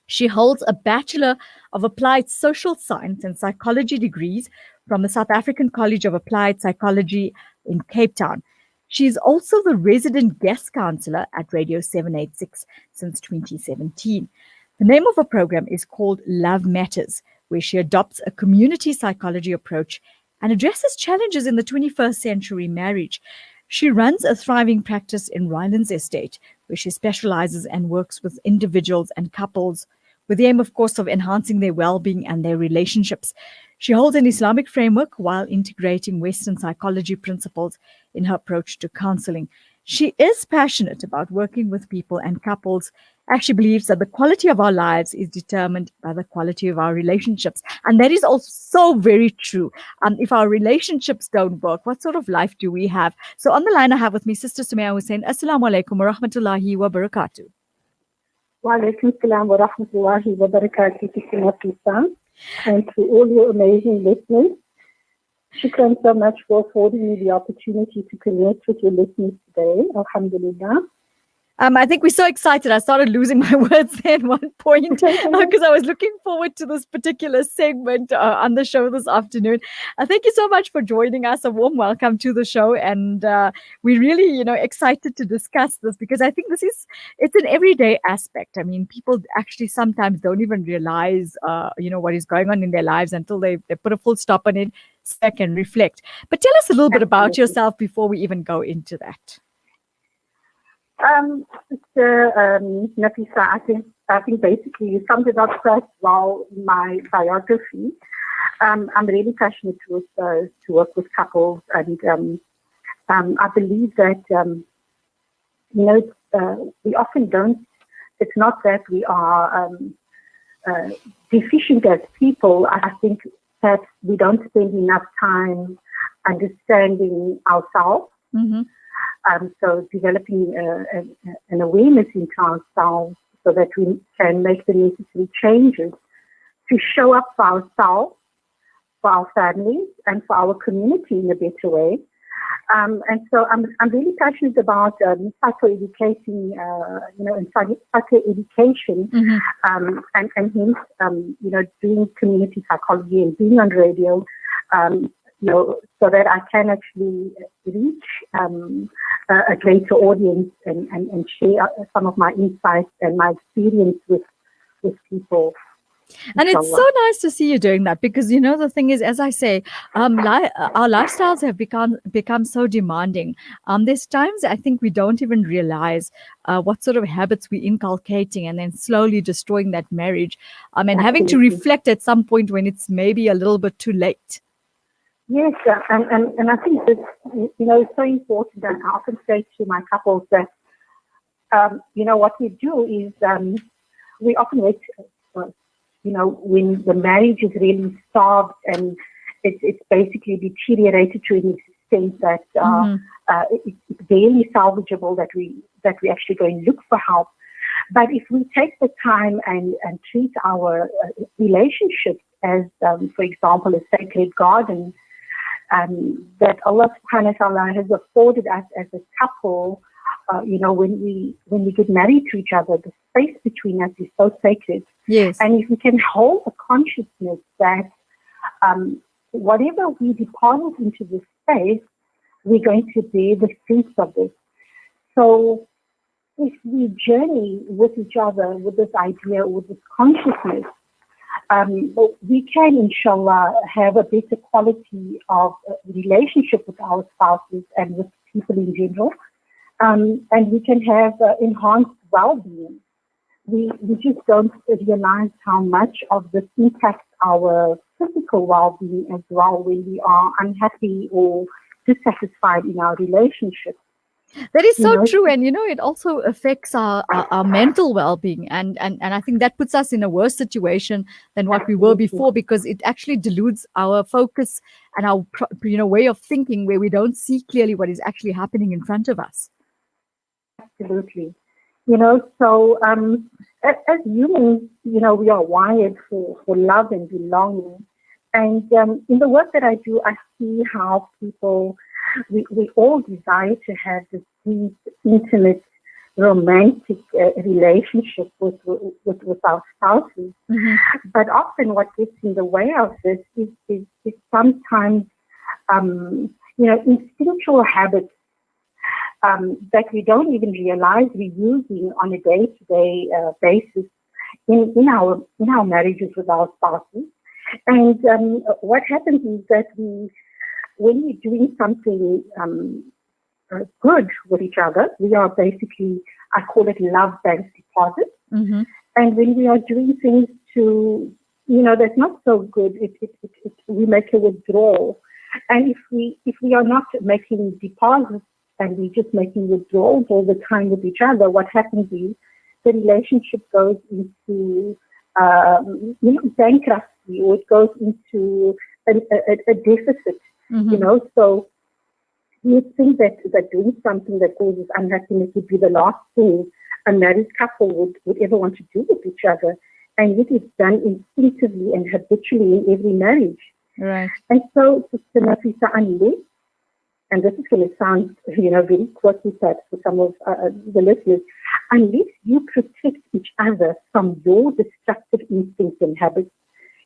She holds a Bachelor of Applied Social Science and Psychology degrees from the South African College of Applied Psychology in Cape Town. She is also the resident guest counselor at Radio 786 since 2017. The name of her program is called Love Matters, where she adopts a community psychology approach and addresses challenges in the 21st century marriage. She runs a thriving practice in Rylands Estate, where she specializes and works with individuals and couples with the aim, of course, of enhancing their well-being and their relationships. She holds an Islamic framework while integrating Western psychology principles in her approach to counseling. She is passionate about working with people and couples, as she believes that the quality of our lives is determined by the quality of our relationships. And that is also so very true. If our relationships don't work, what sort of life do we have? So on the line I have with me Sister Sumaya Hoosen. Assalamu alaikum wa rahmatullahi wa barakatuh. Wa alaikum salam wa rahmatullahi wa barakatuh, and to all your amazing listeners. Shukran so much for affording me the opportunity to connect with your listeners today. Alhamdulillah. I think we're so excited. I started losing my words there at one point because I was looking forward to this particular segment on the show this afternoon. Thank you so much for joining us. A warm welcome to the show. And we're really, excited to discuss this because I think it's an everyday aspect. I mean, people actually sometimes don't even realize, what is going on in their lives until they put a full stop on it, back and reflect. But tell us a little bit about yourself before we even go into that. Nafisa, I think basically you summed it up quite well in my biography. I'm really passionate to work with couples, and I believe that we often don't. It's not that we are deficient as people. I think that we don't spend enough time understanding ourselves. Mm-hmm. So developing an awareness into ourselves so that we can make the necessary changes to show up for ourselves, for our families, and for our community in a better way. And so I'm really passionate about psychoeducating, and psychoeducation, Mm-hmm. and hence, doing community psychology and being on radio, so that I can actually reach a greater audience and share some of my insights and my experience with people. And it's so nice to see you doing that because, the thing is, as I say, our lifestyles have become so demanding. There's times I think we don't even realize what sort of habits we're inculcating and then slowly destroying that marriage and having to reflect at some point when it's maybe a little bit too late. Yes, and I think that, it's so important, and I often say to my couples that, what we do is we often wait, when the marriage is really starved and it's basically deteriorated to an extent that it's barely salvageable, that we actually go and look for help. But if we take the time and treat our relationships as, for example, a sacred garden, that Allah subhanahu wa ta'ala has afforded us as a couple, when we get married to each other, the space between us is so sacred. Yes. And if we can hold a consciousness that whatever we deposit into this space, we're going to bear the fruits of this. So if we journey with each other with this idea, with this consciousness, we can, inshallah, have a better quality of relationship with our spouses and with people in general. And we can have enhanced well-being. We just don't realize how much of this impacts our physical well-being as well when we are unhappy or dissatisfied in our relationships. That is so true. And, it also affects our mental well-being. And I think that puts us in a worse situation than what we were before, because it actually dilutes our focus and our, way of thinking, where we don't see clearly what is actually happening in front of us. Absolutely. So as humans, we are wired for love and belonging. And in the work that I do, I see how people, we all desire to have this deep, intimate romantic relationship with our spouses. But often what gets in the way of this is sometimes, instinctual habits that we don't even realize we're using on a day-to-day basis in our marriages with our spouses. And what happens is that when we're doing something good with each other, we are basically, I call it love bank deposit. And when we are doing things that's not so good, we make a withdrawal. And if we are not making deposits and we're just making withdrawals all the time with each other, what happens is the relationship goes into bankruptcy, or it goes into a deficit. So you think that doing something that causes unhappiness would be the last thing a married couple would ever want to do with each other, and yet it's done instinctively and habitually in every marriage. Right. And so, Sister Nafisa, unless, and this is going to sound, very quirky perhaps for some of the listeners, unless you protect each other from your destructive instincts and habits,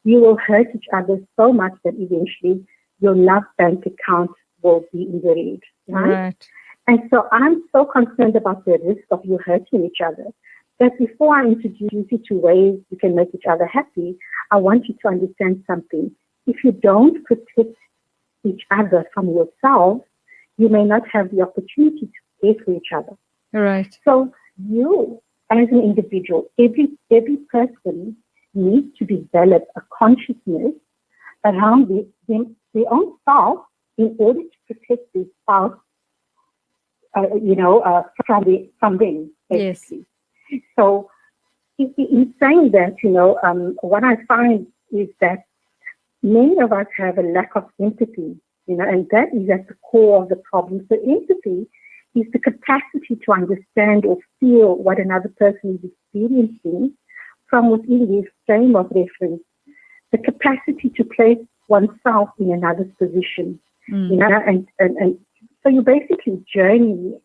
you will hurt each other so much that eventually your love bank account will be in the red. Right? And so I'm so concerned about the risk of you hurting each other that before I introduce you to ways you can make each other happy, I want you to understand something. If you don't protect each other from yourself, you may not have the opportunity to care for each other. Right. So you, as an individual, every person needs to develop a consciousness around their own self in order to protect their spouse, from them, basically. Yes. So in saying that, what I find is that many of us have a lack of empathy, and that is at the core of the problem. So empathy is the capacity to understand or feel what another person is experiencing from within their frame of reference, the capacity to place oneself in another's position, and so you basically journey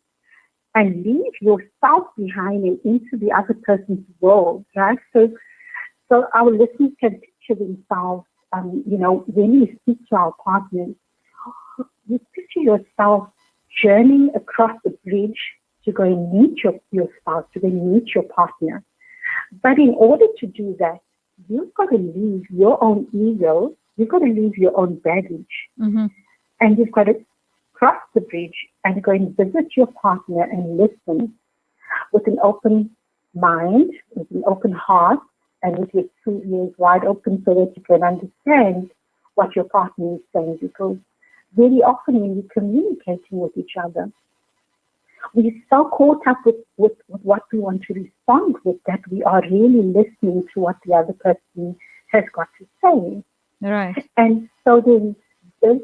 and leave yourself behind and into the other person's world, right? So our listeners can picture themselves, when you speak to our partners, you picture yourself journeying across the bridge to go and meet your spouse, to go and meet your partner. But in order to do that, you've got to leave your own ego, you've got to leave your own baggage, and you've got to cross the bridge and go and visit your partner and listen with an open mind, with an open heart, and with your 2 ears wide open so that you can understand what your partner is saying. Because very often when we're communicating with each other, we're so caught up with what we want to respond with that we are really listening to what the other person has got to say. Right. And so then this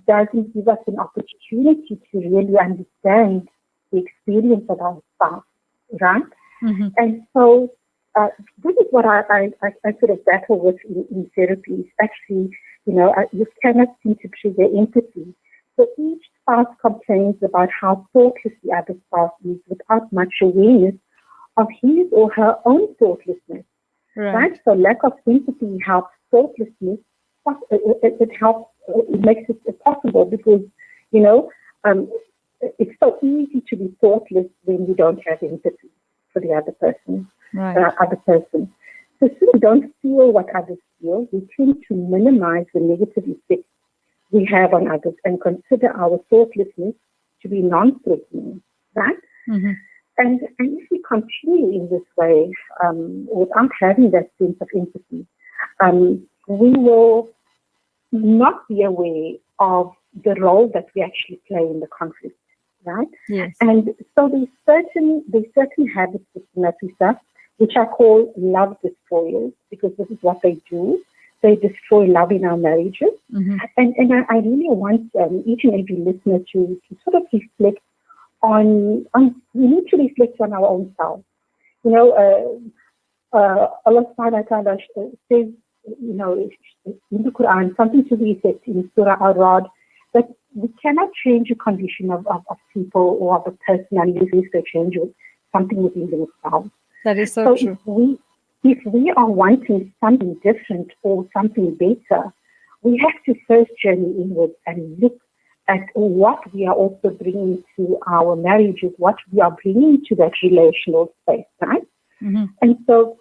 doesn't give us an opportunity to really understand the experience of our spouse, right? And so this is what I sort of battle with in therapy. Is actually, you cannot seem to trigger empathy. So each spouse complains about how thoughtless the other spouse is without much awareness of his or her own thoughtlessness, right? So lack of empathy helps thoughtlessness. It helps. It makes it possible because, it's so easy to be thoughtless when you don't have empathy for the other person. So since we don't feel what others feel, we tend to minimize the negative effects we have on others and consider our thoughtlessness to be non-threatening, right? And if we continue in this way, without having that sense of empathy, we will not be aware of the role that we actually play in the conflict, right? Yes. And so there's certain habits with Nafisa, which I call love destroyers, because this is what they do. They destroy love in our marriages. And I really want each and every listener to sort of reflect on we need to reflect on our own selves. Allah subhanahu wa ta'ala says, in the Quran, something to the effect in Surah Al-Rad, that we cannot change the condition of people or of a person unless they change something within themselves. That is so So true. if we are wanting something different or something better, we have to first journey inwards and look at what we are also bringing to our marriages, what we are bringing to that relational space, right? Mm-hmm. And so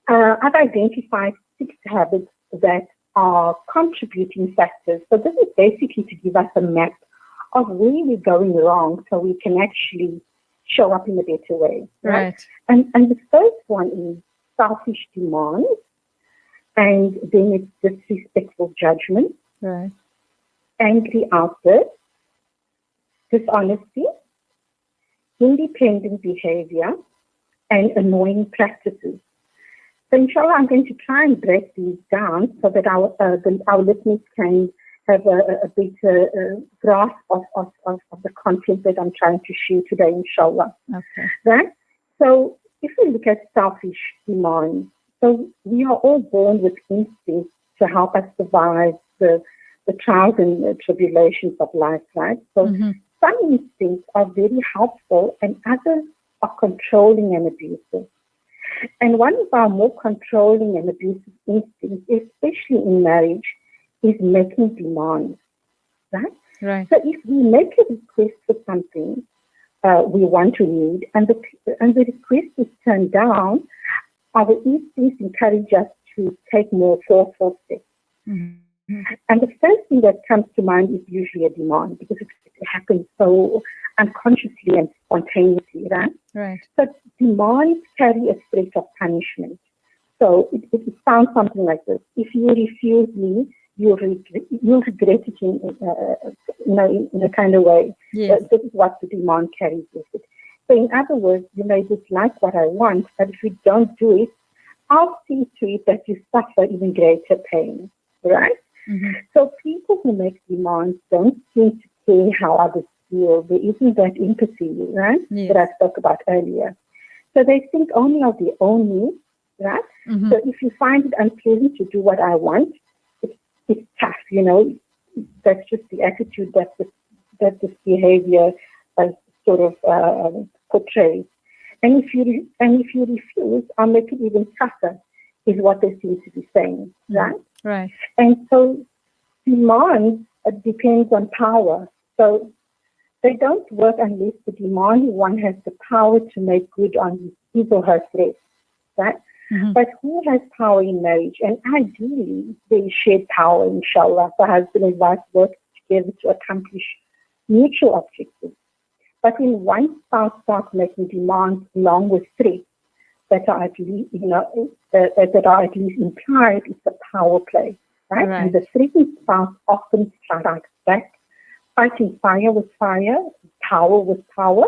I've identified 6 habits that are contributing factors. So this is basically to give us a map of where we're going wrong so we can actually show up in a better way. Right? And the first one is selfish demands, and then it's disrespectful judgment, Right. angry outbursts, dishonesty, independent behavior, and annoying practices. So inshallah, I'm going to try and break these down so that our listeners can have a better grasp of the content that I'm trying to share today, inshallah. Okay. Right? So if we look at selfish demands, so we are all born with instincts to help us survive the trials and the tribulations of life, right? So some instincts are very helpful and others are controlling and abusive. And one of our more controlling and abusive instincts, especially in marriage, is making demands, right? Right. So if we make a request for something we want to need, and the request is turned down, our instincts encourage us to take more forceful steps. Mm-hmm. And the first thing that comes to mind is usually a demand because it happens so unconsciously and spontaneously, right? Right. So demands carry a threat of punishment. So it sounds something like this: if you refuse me, you'll regret it in a kind of way. Yes. This is what the demand carries with it. So in other words, you may dislike what I want, but if you don't do it, I'll see to it that you suffer even greater pain, right? Mm-hmm. So people who make demands don't seem to care how others feel. There isn't that empathy, right, Yes. that I spoke about earlier. So they think only of their own needs, right? Mm-hmm. So if you find it unpleasant to do what I want, it's tough, That's just the attitude that this behavior sort of portrays. And if you refuse, I'll make it even tougher, is what they seem to be saying, right? Right. And so demand depends on power. So they don't work unless the demanding one has the power to make good on his or her threats, right? Mm-hmm. But who has power in marriage? And ideally, there is shared power, inshallah. The husband and wife work together to accomplish mutual objectives. But when one spouse starts making demands along with threats that are at least, that are at least implied, it's a power play, right? And the threatened spouse often strikes back, fighting fire with fire, power with power,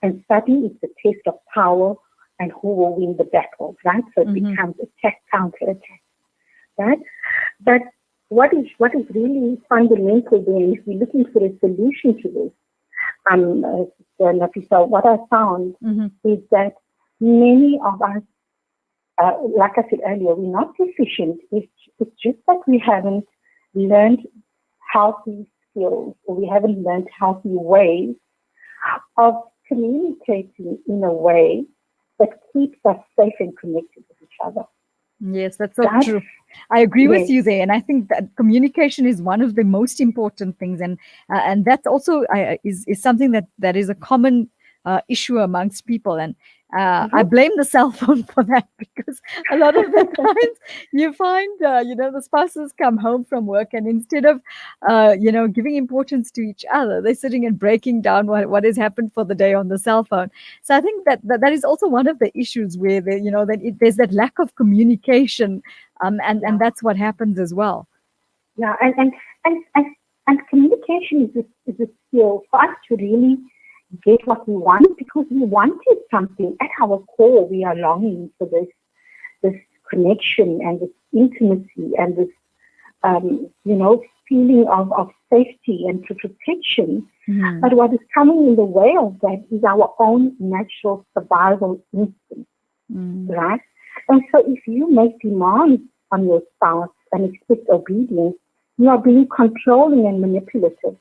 and suddenly it's a test of power and who will win the battle, right? So it becomes attack, counter-attack, right? But what is really fundamental then, if we're looking for a solution to this, Sister Nafisa, what I found is that many of us, like I said earlier, we're not deficient. It's just that we haven't learned healthy skills, or we haven't learned healthy ways of communicating in a way that keeps us safe and connected with each other. Yes, that's so true. I agree with you there, and I think that communication is one of the most important things, and that also is something that is a common issue amongst people, and I blame the cell phone for that, because a lot of the times you find the spouses come home from work, and instead of giving importance to each other, they're sitting and breaking down what has happened for the day on the cell phone. So I think that is also one of the issues where there's that lack of communication, and that's what happens as well. Yeah, and communication is a skill for us to really get what we want, because we wanted something at our core. We are longing for this connection and this intimacy and this feeling of safety and protection. But what is coming in the way of that is our own natural survival instinct, right? And so if you make demands on your spouse and expect obedience, you are being controlling and manipulative.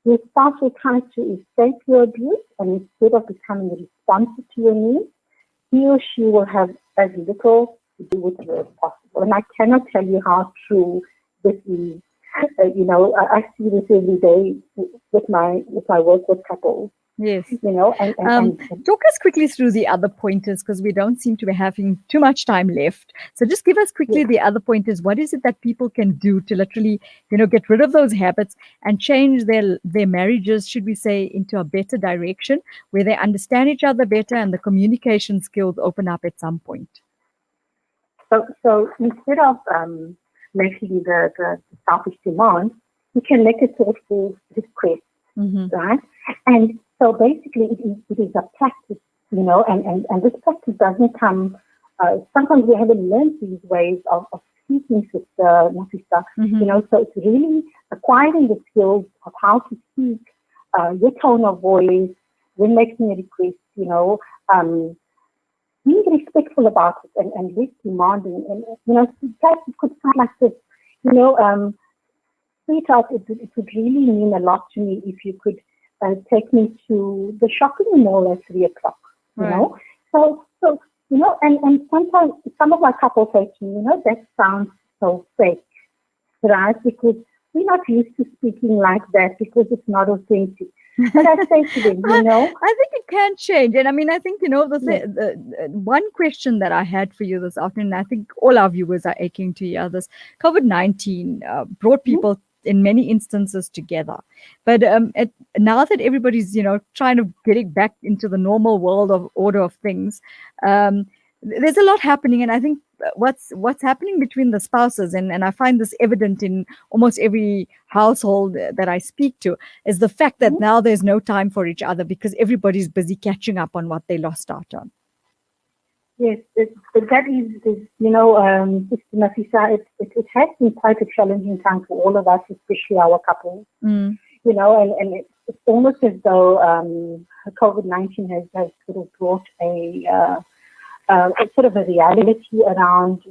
Your spouse will try to escape your abuse, and instead of becoming responsive to your needs, he or she will have as little to do with you as possible. And I cannot tell you how true this is. I see this every day with my work with couples. Yes. And Talk us quickly through the other pointers, because we don't seem to be having too much time left. So just give us quickly the other pointers. What is it that people can do to literally, get rid of those habits and change their marriages, should we say, into a better direction where they understand each other better and the communication skills open up at some point? So instead of making the selfish demand, you can make a thoughtful request, right? And so basically, it is a practice, and this practice doesn't come. Sometimes we haven't learned these ways of speaking, Sister Nafisa. So it's really acquiring the skills of how to speak, your tone of voice when making a request. Being respectful about it and less demanding. And perhaps it could sound like this. Sweetheart, it would really mean a lot to me if you could take me to the shopping mall at 3:00. So and sometimes some of my couples say to me, that sounds so fake, right? Because we're not used to speaking like that because it's not authentic. But I say to them, I think it can change. And I think, the one question that I had for you this afternoon, I think all our viewers are aching to hear this. COVID-19 brought people in many instances together. But now that everybody's, trying to get back into the normal world of order of things, there's a lot happening. And I think what's happening between the spouses, and I find this evident in almost every household that I speak to, is the fact that now there's no time for each other because everybody's busy catching up on what they lost out on. Yes, that is Sister Nafisa, it has been quite a challenging time for all of us, especially our couples. And it's almost as though COVID-19 has sort of brought a sort of a reality around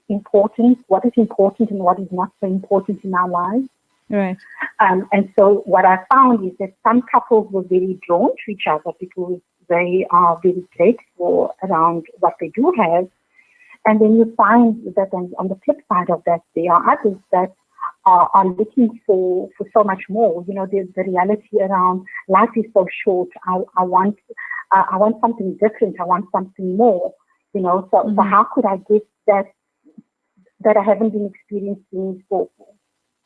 importance, what is important and what is not so important in our lives. Right. And so what I found is that some couples were very drawn to each other because they are very grateful around what they do have. And then you find that on the flip side of that, there are others that are looking for so much more. The reality around life is so short. I want something different. I want something more. So how could I get that I haven't been experiencing for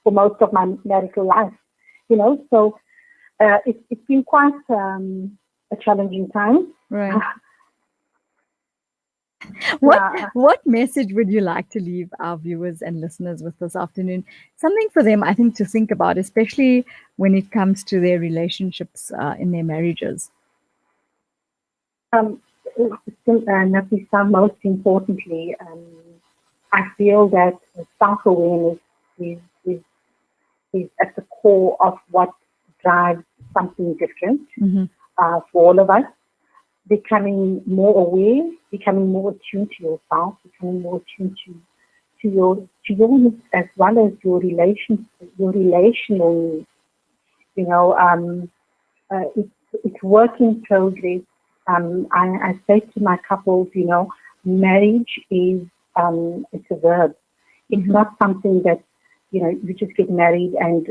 most of my marital life? So it's been quite a challenging time. Right. What message would you like to leave our viewers and listeners with this afternoon? Something for them, I think, to think about, especially when it comes to their relationships in their marriages. Nafisa, most importantly, I feel that self-awareness is at the core of what drives something different for all of us. Becoming more aware, becoming more attuned to yourself, becoming more attuned to your needs as well as your relational needs. It's work in progress. I say to my couples, marriage is it's a verb. It's not something that you just get married and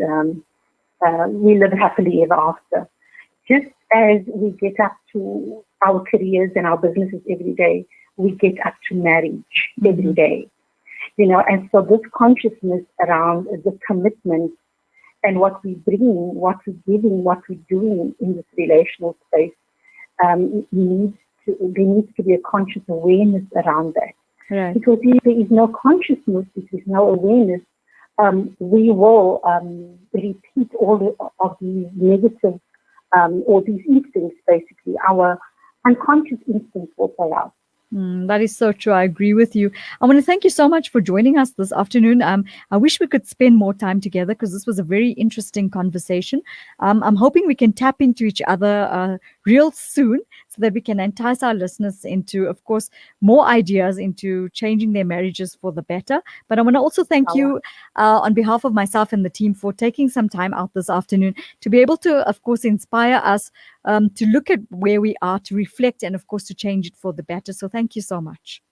we live happily ever after. Just as we get up to our careers and our businesses every day, we get up to marriage every day. And so this consciousness around the commitment and what we bring, what we're giving, what we're doing in this relational space, there needs to be a conscious awareness around that. Right. Because if there is no consciousness, if there's no awareness, we will repeat all of these negative or these instincts, basically. Our unconscious instincts will play out. That is so true. I agree with you. I want to thank you so much for joining us this afternoon. I wish we could spend more time together because this was a very interesting conversation. I'm hoping we can tap into each other real soon so that we can entice our listeners into, of course, more ideas into changing their marriages for the better. But I want to also thank Allah. you on behalf of myself and the team for taking some time out this afternoon to be able to, of course, inspire us to look at where we are, to reflect, and, of course, to change it for the better. So thank you so much.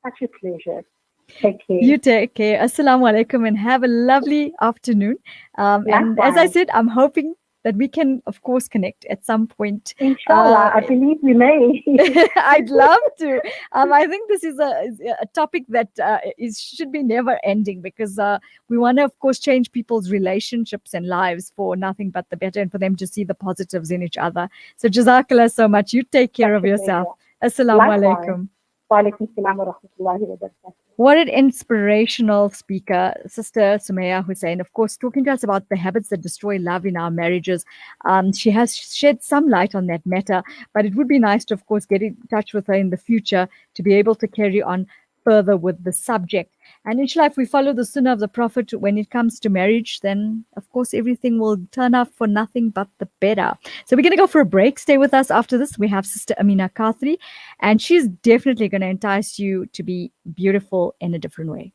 Such a pleasure. Take care. You take care. Assalamu alaikum and have a lovely afternoon. And as I Likewise. said, I'm hoping that we can, of course, connect at some point. Inshallah, I believe we may. I'd love to. I think this is a topic that should be never ending, because we want to, of course, change people's relationships and lives for nothing but the better, and for them to see the positives in each other. So Jazakallah so much. You take care Such of a yourself. pleasure. Assalamu Likewise. alaikum. Wa alaikum salam wa rahmatullahi wa barakatuh. What an inspirational speaker, Sister Sumaya Hoosen. Of course, talking to us about the habits that destroy love in our marriages. She has shed some light on that matter, but it would be nice to, of course, get in touch with her in the future to be able to carry on further with the subject. And inshallah, if we follow the sunnah of the Prophet when it comes to marriage, then of course everything will turn out for nothing but the better. So we're going to go for a break. Stay with us after this. We have Sister Amina Kathri, and she's definitely going to entice you to be beautiful in a different way.